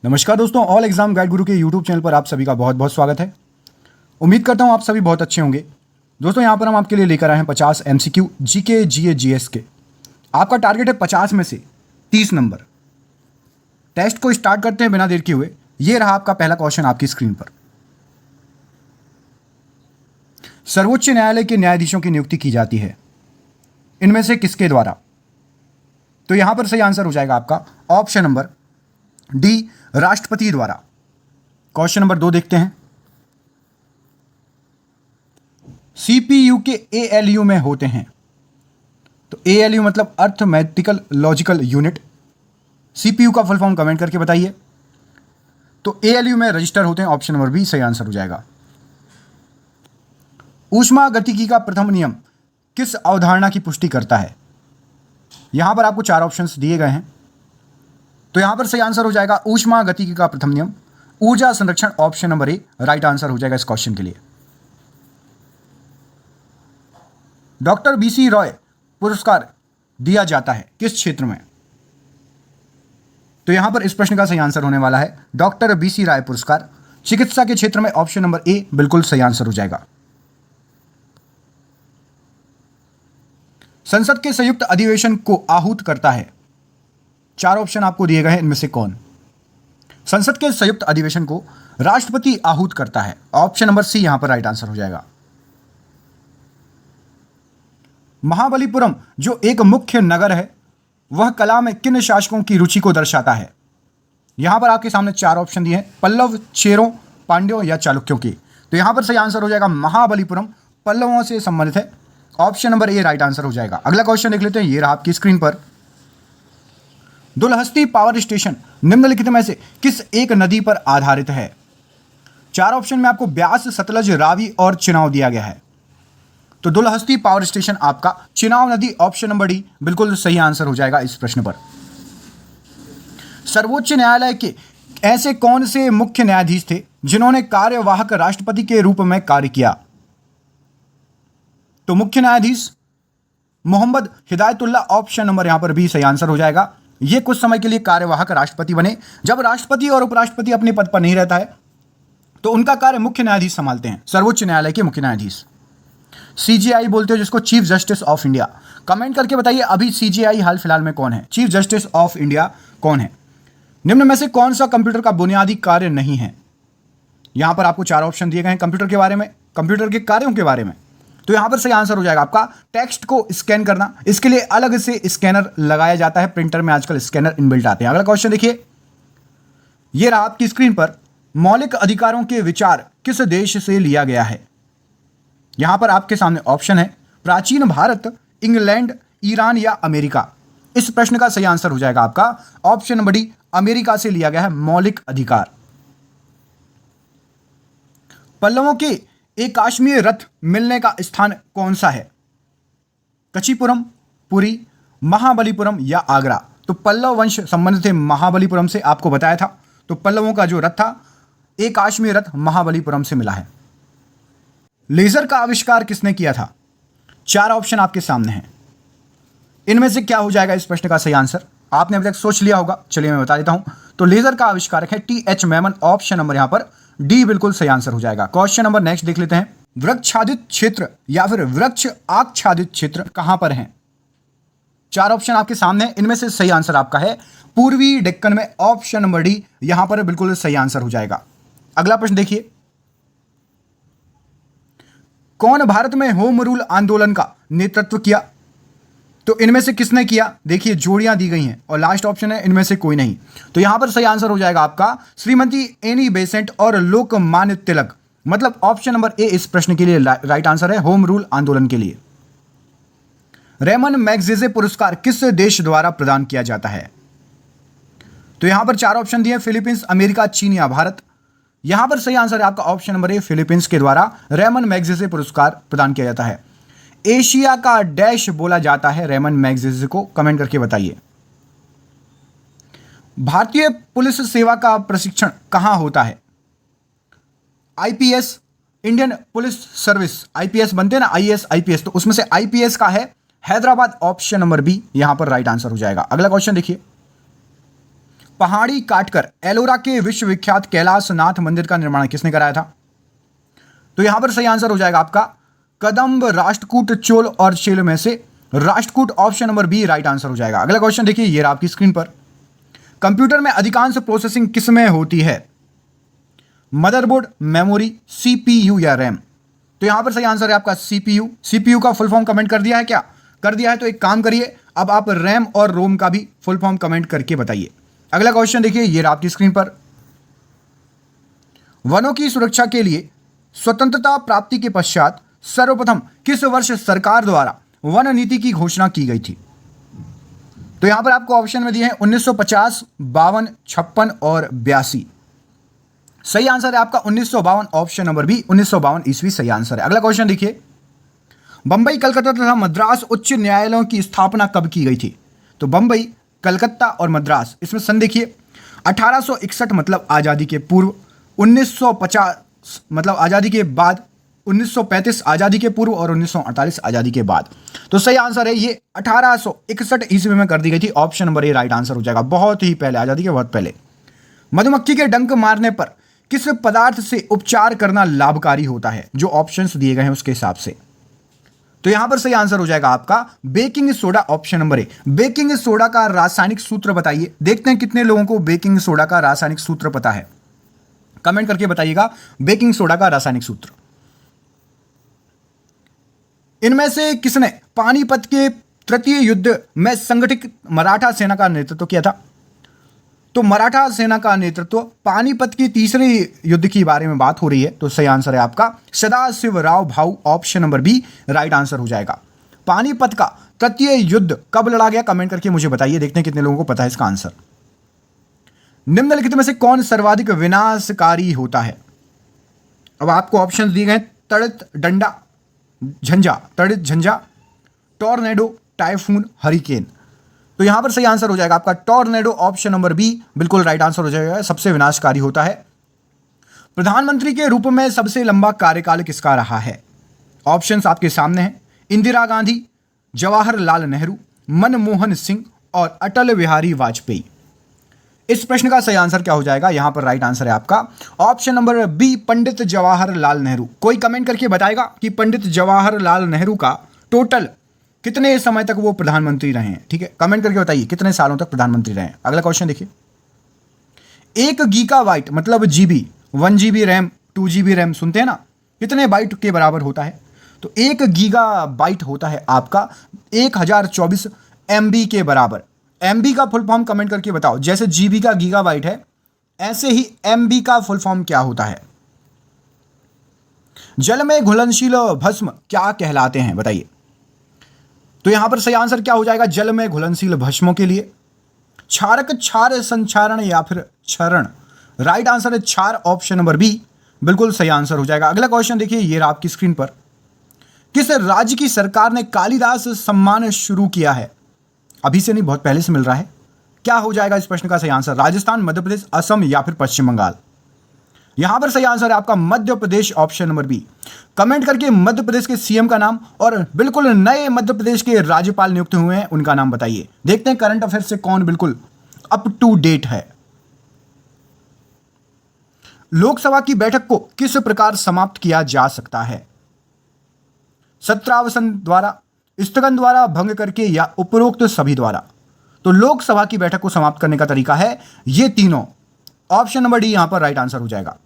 नमस्कार दोस्तों, all exam guide गुरु के यूट्यूब चैनल पर आप सभी का बहुत बहुत स्वागत है। उम्मीद करता हूं आप सभी बहुत अच्छे होंगे। दोस्तों यहां पर हम आपके लिए लेकर आए हैं 50 एमसीक्यू जीके जीए जीएस के। आपका टारगेट है 50 में से 30 नंबर। टेस्ट को स्टार्ट करते हैं बिना देर किए हुए। ये रहा आपका पहला क्वेश्चन आपकी स्क्रीन पर। सर्वोच्च न्यायालय के न्यायाधीशों की नियुक्ति की जाती है, इनमें से किसके द्वारा? तो यहां पर सही आंसर हो जाएगा आपका ऑप्शन नंबर डी, राष्ट्रपति द्वारा। क्वेश्चन नंबर 2 देखते हैं। सीपीयू के एएलयू में होते हैं, तो एएलयू मतलब अर्थमेटिकल लॉजिकल यूनिट। सीपीयू का फुल फॉर्म कमेंट करके बताइए। तो एएलयू में रजिस्टर होते हैं, ऑप्शन नंबर बी सही आंसर हो जाएगा। ऊष्मागतिकी का प्रथम नियम किस अवधारणा की पुष्टि करता है? यहां पर आपको 4 ऑप्शंस दिए गए हैं, तो यहां पर सही आंसर हो जाएगा ऊष्मागतिकी का प्रथम नियम ऊर्जा संरक्षण, option number A right answer हो जाएगा इस क्वेश्चन के लिए। डॉक्टर बीसी रॉय पुरस्कार दिया जाता है किस क्षेत्र में? तो यहां पर इस प्रश्न का सही आंसर होने वाला है डॉक्टर बीसी राय पुरस्कार चिकित्सा के क्षेत्र में, ऑप्शन नंबर ए बिल्कुल सही आंसर हो जाएगा। संसद के संयुक्त अधिवेशन को आहूत करता है, 4 ऑप्शन आपको दिए गए हैं, इनमें से कौन? संसद के संयुक्त अधिवेशन को राष्ट्रपति आहूत करता है, ऑप्शन नंबर सी यहां पर राइट आंसर हो जाएगा। महाबलीपुरम जो एक मुख्य नगर है, वह कला में किन शासकों की रुचि को दर्शाता है? यहां पर आपके सामने 4 ऑप्शन दिए हैं, पल्लव, चेरों, पांड्यों या चालुक्यों की। तो यहां पर सही आंसर हो जाएगा महाबलीपुरम पल्लवों से संबंधित है, option number A right answer हो जाएगा। अगला क्वेश्चन देख लेते हैं, ये रहा आपकी स्क्रीन पर। दुलहस्ती पावर स्टेशन निम्नलिखित में से किस एक नदी पर आधारित है? 4 ऑप्शन में आपको ब्यास, सतलज, रावी और चिनाव दिया गया है। तो दुलहस्ती पावर स्टेशन आपका चिनाव नदी, ऑप्शन नंबर डी बिल्कुल सही आंसर हो जाएगा इस प्रश्न पर। सर्वोच्च न्यायालय के ऐसे कौन से मुख्य न्यायाधीश थे जिन्होंने कार्यवाहक राष्ट्रपति के रूप में कार्य किया? तो मुख्य न्यायाधीश मोहम्मद हिदायतुल्लाह, ऑप्शन नंबर यहां पर भी सही आंसर हो जाएगा। ये कुछ समय के लिए कार्यवाहक राष्ट्रपति बने। जब राष्ट्रपति और उपराष्ट्रपति अपने पद पर नहीं रहता है तो उनका कार्य मुख्य न्यायाधीश संभालते हैं, सर्वोच्च न्यायालय के मुख्य न्यायाधीश। सीजेआई बोलते हो जिसको, chief justice of India. Comment करके बताइए अभी सीजेआई हाल फिलहाल में कौन है, चीफ जस्टिस ऑफ इंडिया कौन है? निम्न में से कौन सा कंप्यूटर का बुनियादी कार्य नहीं है? यहां पर आपको 4 ऑप्शन दिए गए हैं कंप्यूटर के बारे में, कंप्यूटर के कार्यों के बारे में। तो यहां पर सही आंसर हो जाएगा आपका टेक्स्ट को स्कैन करना। इसके लिए अलग से स्कैनर लगाया जाता है, प्रिंटर में आजकल स्कैनर इनबिल्ट आते हैं। अगला क्वेश्चन देखिए, यह रहा आपकी स्क्रीन पर। मौलिक अधिकारों के विचार किस देश से लिया गया है? यहां पर आपके सामने ऑप्शन है प्राचीन भारत, इंग्लैंड, ईरान या अमेरिका। इस प्रश्न का सही आंसर हो जाएगा आपका ऑप्शन नंबर डी, अमेरिका से लिया गया है मौलिक अधिकार। पल्लवों के एक काश्मीर रथ मिलने का स्थान कौन सा है? कचीपुरम, पुरी, महाबलीपुरम या आगरा? तो पल्लव वंश संबंधित थे महाबलीपुरम से, आपको बताया था। तो पल्लवों का जो रथ था, एक काश्मीर रथ महाबलीपुरम से मिला है। लेजर का आविष्कार किसने किया था? 4 ऑप्शन आपके सामने हैं, इनमें से क्या हो जाएगा इस प्रश्न का सही आंसर? आपने अभी तक सोच लिया होगा, चलिए मैं बता देता हूं। तो लेजर का आविष्कारक है टीएच मेमन, ऑप्शन नंबर यहां पर डी बिल्कुल सही आंसर हो जाएगा। क्वेश्चन नंबर नेक्स्ट देख लेते हैं। वृक्षाच्छादित क्षेत्र या फिर वृक्ष आच्छादित क्षेत्र कहां पर हैं? 4 ऑप्शन आपके सामने, इनमें से सही आंसर आपका है पूर्वी डेक्कन में, ऑप्शन नंबर डी यहां पर बिल्कुल सही आंसर हो जाएगा। अगला प्रश्न देखिए, कौन भारत में होम रूल आंदोलन का नेतृत्व किया? तो इनमें से किसने किया? देखिए जोड़ियां दी गई हैं और लास्ट ऑप्शन है इनमें से कोई नहीं। तो यहां पर सही आंसर हो जाएगा आपका श्रीमती एनी बेसेंट और लोकमान्य तिलक, मतलब ऑप्शन नंबर ए इस प्रश्न के लिए राइट आंसर है होम रूल आंदोलन के लिए। रेमन मैगसेसे पुरस्कार किस देश द्वारा प्रदान किया जाता है? तो यहां पर 4 ऑप्शन दिए, फिलीपींस, अमेरिका, चीन या भारत। यहां पर सही आंसर है आपका ऑप्शन नंबर ए, फिलीपींस के द्वारा रेमन मैगसेसे पुरस्कार प्रदान किया जाता है। एशिया का डैश बोला जाता है रेमन मैगसेसे को, कमेंट करके बताइए। भारतीय पुलिस सेवा का प्रशिक्षण कहां होता है? IPS, Indian police service, IPS बनते हैं ना, आईएएस आईपीएस, तो उसमें से आईपीएस का है हैदराबाद, ऑप्शन नंबर बी यहां पर राइट आंसर हो जाएगा। अगला क्वेश्चन देखिए, पहाड़ी काटकर एलोरा के विश्वविख्यात कैलाशनाथ मंदिर का निर्माण किसने कराया था? तो यहां पर सही आंसर हो जाएगा आपका कदम्ब, राष्ट्रकूट, चोल और शैल में से Rashtrakuta option number B right answer हो जाएगा। अगला क्वेश्चन देखिए, ये रहा आपकी स्क्रीन पर। कंप्यूटर में अधिकांश प्रोसेसिंग किस में होती है? मदरबोर्ड, मेमोरी, सीपीयू या रैम? तो यहां पर सही आंसर है आपका सीपीयू। सीपीयू का फुल फॉर्म कमेंट कर दिया है क्या? कर दिया है तो एक काम करिए, अब आप रैम और रोम का भी फुल फॉर्म कमेंट करके बताइए। अगला क्वेश्चन देखिए, ये रहा आपकी स्क्रीन पर। वनों की सुरक्षा के लिए स्वतंत्रता प्राप्ति के पश्चात सर्वप्रथम किस वर्ष सरकार द्वारा वन नीति की घोषणा की गई थी? तो यहां पर आपको ऑप्शन में दिए हैं 1950, 52, 56 और 82। सही आंसर है आपका 1952 ऑप्शन नंबर बी, 1952 ईस्वी सही आंसर है। अगला क्वेश्चन देखिए, बंबई, कलकत्ता तथा मद्रास उच्च न्यायालयों की स्थापना कब की गई थी? तो बंबई, कलकत्ता और मद्रास, इसमें सन देखिए 1861 मतलब आजादी के पूर्व, 1950 मतलब आजादी के बाद, 1935 आजादी के पूर्व और 1948 आजादी के बाद। तो सही आंसर है ये 1861 ईस्वी में कर दी गई थी। Option number A right answer हो जाएगा, बहुत ही पहले, आजादी के बहुत पहले। मधुमक्खी के डंक मारने पर किस पदार्थ से उपचार करना लाभकारी होता है? जो ऑप्शंस दिए गए हैं उसके हिसाब से। तो यहां पर सही आंसर हो जाएगा आपका baking soda, option number A. Baking soda का रासायनिक सूत्र बताइए। देखते हैं कितने लोगों को बेकिंग सोडा का रासायनिक सूत्र पता है, कमेंट करके बताइएगा बेकिंग सोडा का रासायनिक सूत्र। इनमें से किसने पानीपत के तृतीय युद्ध में संगठित मराठा सेना का नेतृत्व किया था? तो मराठा सेना का नेतृत्व पानीपत की तीसरे युद्ध की बारे में बात हो रही है, तो सही आंसर है आपका Sadashivrao Bhau, option number B right answer हो जाएगा। पानीपत का तृतीय युद्ध कब लड़ा गया, कमेंट करके मुझे बताइए, देखते हैं कितने लोगों को पता है इसका आंसर। निम्नलिखित में से कौन सर्वाधिक विनाशकारी होता है? अब आपको ऑप्शन दिए गए, तड़ित डंडा झंझा, तड़ित झंझा, टॉर्नेडो, टाइफून, हरिकेन। तो यहां पर सही आंसर हो जाएगा आपका टॉर्नेडो, ऑप्शन नंबर बी बिल्कुल राइट आंसर हो जाएगा, सबसे विनाशकारी होता है। प्रधानमंत्री के रूप में सबसे लंबा कार्यकाल किसका रहा है? ऑप्शंस आपके सामने हैं, इंदिरा गांधी, जवाहरलाल नेहरू, मनमोहन सिंह और अटल बिहारी वाजपेयी। इस प्रश्न का सही आंसर क्या हो जाएगा? यहां पर राइट आंसर है आपका option number B, Pandit Jawaharlal Nehru. कोई कमेंट करके बताएगा कि पंडित जवाहरलाल नेहरू का टोटल कितने समय तक वो प्रधानमंत्री रहे हैं? ठीक है, कमेंट करके बताइए कितने सालों तक प्रधानमंत्री रहे हैं। अगला क्वेश्चन देखिए, 1 गीगाबाइट मतलब GB, 1 GB RAM, 2 GB RAM सुनते हैं ना, कितने बाइट के बराबर होता है? तो 1 गीगाबाइट होता है आपका 1024 MB के बराबर। MB का फुल फॉर्म कमेंट करके बताओ, जैसे जीबी का गीगाबाइट है ऐसे ही MB का फुल फॉर्म क्या होता है? जल में घुलनशील भस्म क्या कहलाते हैं, बताइए। तो यहां पर सही आंसर क्या हो जाएगा? जल में घुलनशील भस्मों के लिए क्षारक, क्षार संचारण या फिर क्षरण। राइट आंसर है क्षार, ऑप्शन नंबर बी बिल्कुल सही आंसर हो जाएगा। अगला क्वेश्चन देखिए, ये रहा आपकी स्क्रीन पर। किस राज्य की सरकार ने कालिदास सम्मान शुरू किया है? अभी से नहीं, बहुत पहले से मिल रहा है। क्या हो जाएगा इस प्रश्न का सही आंसर? राजस्थान, मध्य प्रदेश, असम या फिर पश्चिम बंगाल? यहां पर सही आंसर है आपका Madhya Pradesh, option number B. Comment करके मध्य प्रदेश के सीएम का नाम और बिल्कुल नए मध्य प्रदेश के राज्यपाल नियुक्त हुए हैं उनका नाम बताइए। देखते हैं करंट अफेयर से कौन बिल्कुल अप टू डेट है। लोकसभा की बैठक को किस प्रकार समाप्त किया जा सकता है? सत्रावसान द्वारा, स्थगन द्वारा, भंग करके या उपरोक्त सभी द्वारा? तो लोकसभा की बैठक को समाप्त करने का तरीका है ये तीनों, ऑप्शन नंबर डी यहां पर राइट आंसर हो जाएगा।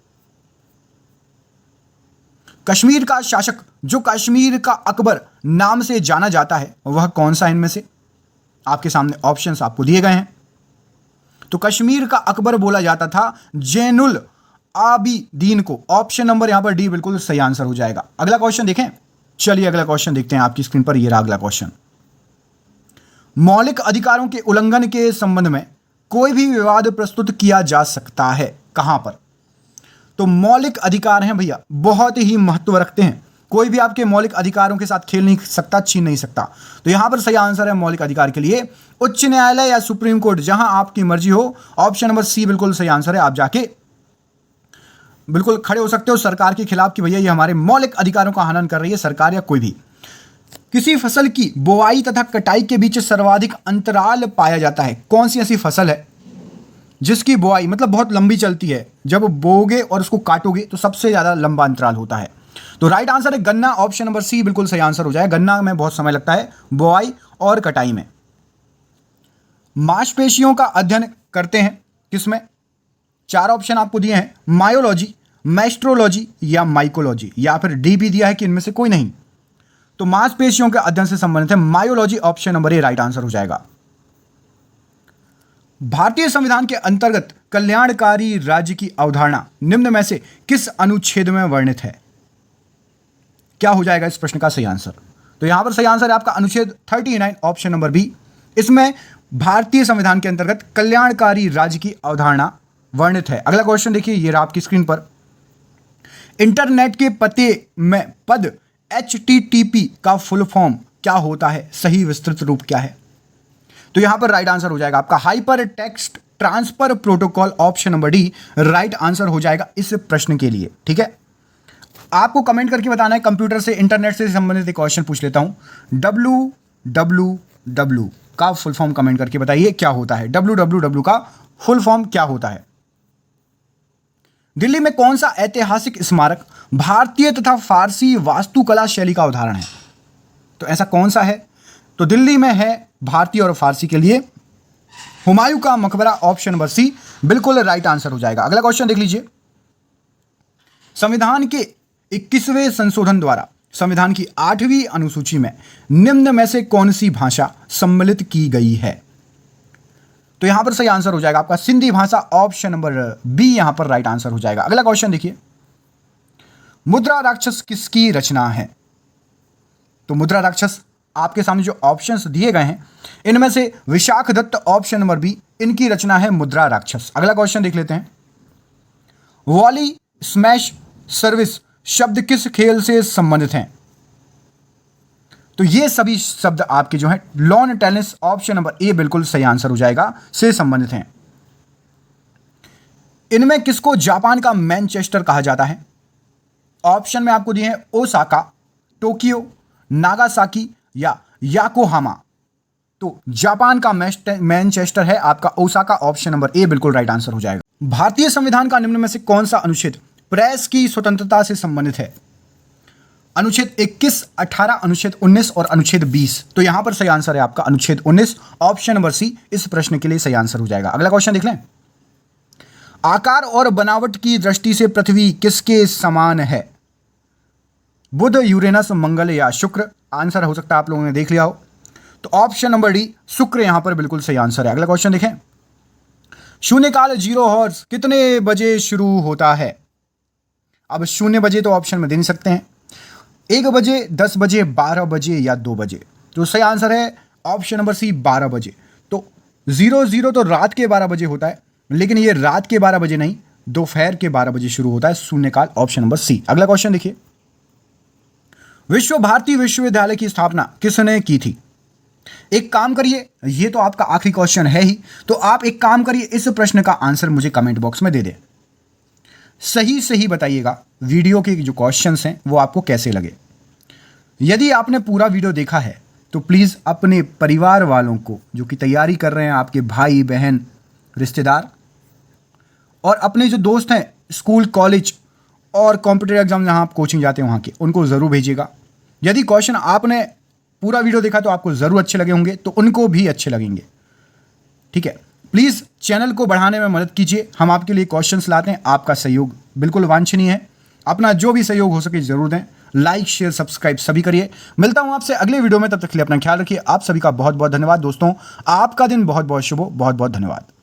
कश्मीर का शासक जो कश्मीर का अकबर नाम से जाना जाता है वह कौन सा इनमें से? आपके सामने ऑप्शंस आपको दिए गए हैं। तो कश्मीर का अकबर बोला जाता था जैनुल आबिदीन को, ऑप्शन नंबर यहां पर डी बिल्कुल सही आंसर हो जाएगा। अगला क्वेश्चन देखें, चलिए अगला क्वेश्चन देखते हैं आपकी स्क्रीन पर। यह रहा अगला क्वेश्चन। मौलिक अधिकारों के उल्लंघन के संबंध में कोई भी विवाद प्रस्तुत किया जा सकता है, कहां पर? तो मौलिक अधिकार हैं भैया, बहुत ही महत्व रखते हैं। कोई भी आपके मौलिक अधिकारों के साथ खेल नहीं सकता, छीन नहीं सकता। तो यहां पर सही आंसर है मौलिक अधिकार के लिए उच्च न्यायालय या सुप्रीम कोर्ट, जहां आपकी मर्जी हो। ऑप्शन नंबर सी बिल्कुल सही आंसर है। आप जाके बिल्कुल खड़े हो सकते हो सरकार के खिलाफ कि भैया ये हमारे मौलिक अधिकारों का हनन कर रही है सरकार या कोई भी। किसी फसल की बुआई तथा कटाई के बीच सर्वाधिक अंतराल पाया जाता है, कौन सी ऐसी फसल है जिसकी बुआई मतलब बहुत लंबी चलती है, जब बोओगे और उसको काटोगे तो सबसे ज़्यादा लंबा अंतराल होता है। तो राइट आंसर है गन्ना, ऑप्शन नंबर सी बिल्कुल सही आंसर हो जाएगा। गन्ना में बहुत समय लगता है बुआई और कटाई में। मांसपेशियों का अध्ययन करते हैं किसमें? 4 ऑप्शन आपको दिए हैं, मायोलॉजी, मैस्ट्रोलॉजी या माइकोलॉजी, या फिर डी भी दिया है कि इनमें से कोई नहीं। तो मांसपेशियों के अध्ययन से संबंधित है myology, option number A right answer हो जाएगा। भारतीय संविधान के अंतर्गत कल्याणकारी राज्य की अवधारणा निम्न में से किस अनुच्छेद में वर्णित है? क्या हो जाएगा इस प्रश्न का सही आंसर? तो यहां पर सही आंसर है आपका अनुच्छेद 39, ऑप्शन नंबर बी। इसमें भारतीय संविधान के अंतर्गत कल्याणकारी राज्य की अवधारणा वर्णित है। अगला क्वेश्चन देखिए, ये रहा आपकी स्क्रीन पर। इंटरनेट के पते में पद HTTP का फुल फॉर्म क्या होता है? सही विस्तृत रूप क्या है? तो यहां पर राइट आंसर हो जाएगा आपका hyper text transfer protocol, option number D right answer हो जाएगा इस प्रश्न के लिए। ठीक है, आपको कमेंट करके बताना है। कंप्यूटर से, इंटरनेट से संबंधित एक क्वेश्चन पूछ लेता हूं। www का फुल फॉर्म कमेंट करके बताइए क्या होता है। www का फुल फॉर्म क्या होता है? दिल्ली में कौन सा ऐतिहासिक स्मारक भारतीय तथा फारसी वास्तुकला शैली का उदाहरण है? तो ऐसा कौन सा है? तो दिल्ली में है भारतीय और फारसी के लिए हुमायूं का मकबरा, ऑप्शन नंबर सी बिल्कुल राइट आंसर हो जाएगा। अगला क्वेश्चन देख लीजिए। संविधान के 21वें संशोधन द्वारा संविधान की 8वीं अनुसूची में निम्न में से कौन सी भाषा सम्मिलित की गई है? तो यहां पर सही आंसर हो जाएगा आपका सिंधी भाषा, ऑप्शन नंबर बी यहां पर राइट आंसर हो जाएगा। अगला क्वेश्चन देखिए, मुद्रा राक्षस किसकी रचना है? तो मुद्रा राक्षस आपके सामने जो ऑप्शंस दिए गए हैं इनमें से Vishakh Datta, option number B, इनकी रचना है मुद्रा राक्षस। अगला क्वेश्चन देख लेते हैं। वॉली स्मैश सर्विस शब्द किस खेल से संबंधित हैं? तो ये सभी शब्द आपके जो हैं lawn tennis, option number A बिल्कुल सही आंसर हो जाएगा, से संबंधित हैं। इनमें किसको जापान का मैनचेस्टर कहा जाता है? ऑप्शन में आपको दिए हैं ओसाका, टोक्यो, नागासाकी या याकोहामा। तो जापान का मैनचेस्टर है आपका ओसाका, ऑप्शन नंबर ए बिल्कुल राइट आंसर हो जाएगा। भारतीय संविधान का निम्न में से कौन सा अनुच्छेद प्रेस की स्वतंत्रता से संबंधित है? अनुच्छेद 21, 18, अनुच्छेद 19 और अनुच्छेद 20। तो यहां पर सही आंसर है आपका अनुच्छेद 19, ऑप्शन नंबर सी इस प्रश्न के लिए सही आंसर हो जाएगा। अगला क्वेश्चन देख लें। आकार और बनावट की दृष्टि से पृथ्वी किसके समान है? बुध, यूरेनस, मंगल या शुक्र? आंसर हो सकता है आप लोगों ने देख लिया हो। तो ऑप्शन नंबर डी शुक्र यहां पर बिल्कुल सही आंसर है। अगला क्वेश्चन देखें। शून्यकाल 0 हॉर्स कितने बजे शुरू होता है? अब 0 बजे तो ऑप्शन में दे नहीं सकते हैं, 1 बजे, 10 बजे, 12 बजे या 2 बजे। तो सही आंसर है ऑप्शन नंबर सी 12 बजे। तो 00 तो रात के 12 बजे होता है, लेकिन ये रात के 12 बजे नहीं, दोपहर के 12 बजे शुरू होता है शून्यकाल, ऑप्शन नंबर सी। अगला क्वेश्चन देखिए। विश्व भारती विश्वविद्यालय की स्थापना किसने की थी? एक काम करिए, ये तो आपका आखिरी क्वेश्चन है ही, तो आप एक काम करिए, इस प्रश्न का आंसर मुझे कमेंट बॉक्स में दे दें। सही बताइएगा वीडियो के जो क्वेश्चंस हैं वो आपको कैसे लगे। यदि आपने पूरा वीडियो देखा है तो प्लीज़ अपने परिवार वालों को, जो कि तैयारी कर रहे हैं, आपके भाई बहन, रिश्तेदार और अपने जो दोस्त हैं स्कूल, कॉलेज और कॉम्पिटिटिव एग्जाम जहां आप कोचिंग जाते हैं वहां के, उनको ज़रूर भेजिएगा। यदि क्वेश्चन आपने पूरा वीडियो देखा तो आपको ज़रूर अच्छे लगे होंगे, तो उनको भी अच्छे लगेंगे। ठीक है, प्लीज़ चैनल को बढ़ाने में मदद कीजिए। हम आपके लिए क्वेश्चंस लाते हैं, आपका सहयोग बिल्कुल वांछनीय है। अपना जो भी सहयोग हो सके ज़रूर दें। लाइक, शेयर, सब्सक्राइब सभी करिए। मिलता हूं आपसे अगले वीडियो में, तब तक के लिए अपना ख्याल रखिए। आप सभी का बहुत बहुत धन्यवाद दोस्तों। आपका दिन बहुत बहुत शुभ हो। बहुत बहुत धन्यवाद।